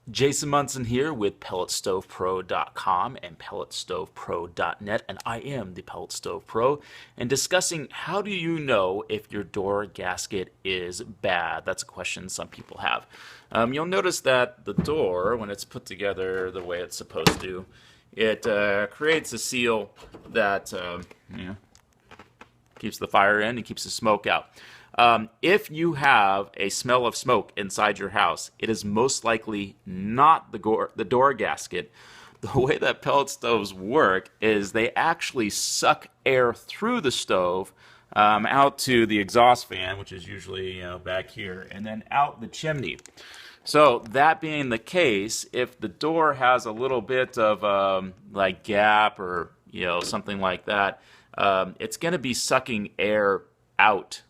Jason Munson here with PelletStovePro.com and PelletStovePro.net, and I am the Pellet Stove Pro, and discussing how do you know if your door gasket is bad? That's a question some people have. You'll notice that the door, when it's put together the way it's supposed to, it creates a seal that keeps the fire in and keeps the smoke out. If you have a smell of smoke inside your house, it is most likely not the door gasket. The way that pellet stoves work is they actually suck air through the stove out to the exhaust fan, which is usually back here, and then out the chimney. So that being the case, if the door has a little bit of like gap or something like that, it's going to be sucking air out.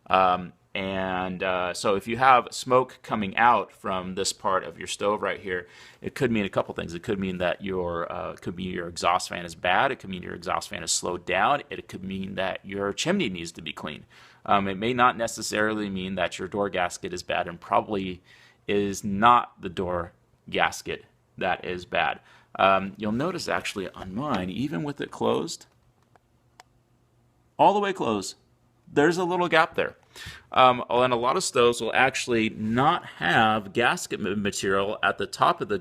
So if you have smoke coming out from this part of your stove right here, it could mean a couple things. It could mean that your exhaust fan is bad. It could mean your exhaust fan is slowed down. It could mean that your chimney needs to be cleaned. It may not necessarily mean that your door gasket is bad, and probably is not the door gasket that is bad. You'll notice actually on mine, even with it closed, all the way closed, there's a little gap there. And a lot of stoves will actually not have gasket material at the top of the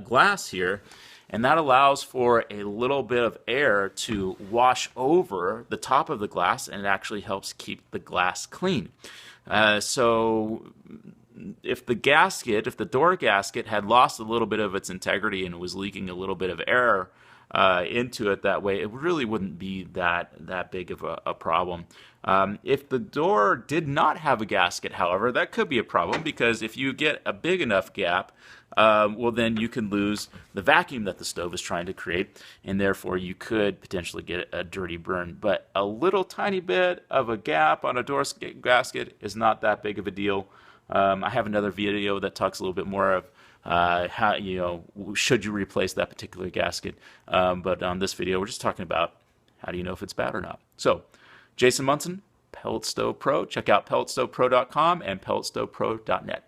glass here, and that allows for a little bit of air to wash over the top of the glass, and it actually helps keep the glass clean. So if the door gasket had lost a little bit of its integrity and was leaking a little bit of air into it that way, it really wouldn't be that big of a problem. If the door did not have a gasket, however, that could be a problem, because if you get a big enough gap, well, then you can lose the vacuum that the stove is trying to create, and therefore you could potentially get a dirty burn. But a little tiny bit of a gap on a door gasket is not that big of a deal. I have another video that talks a little bit more of how should you replace that particular gasket, but on this video we're just talking about how do you know if it's bad or not. So Jason Munson, Pellet Stove Pro. Check out PelletStovePro.com and PelletStovePro.net.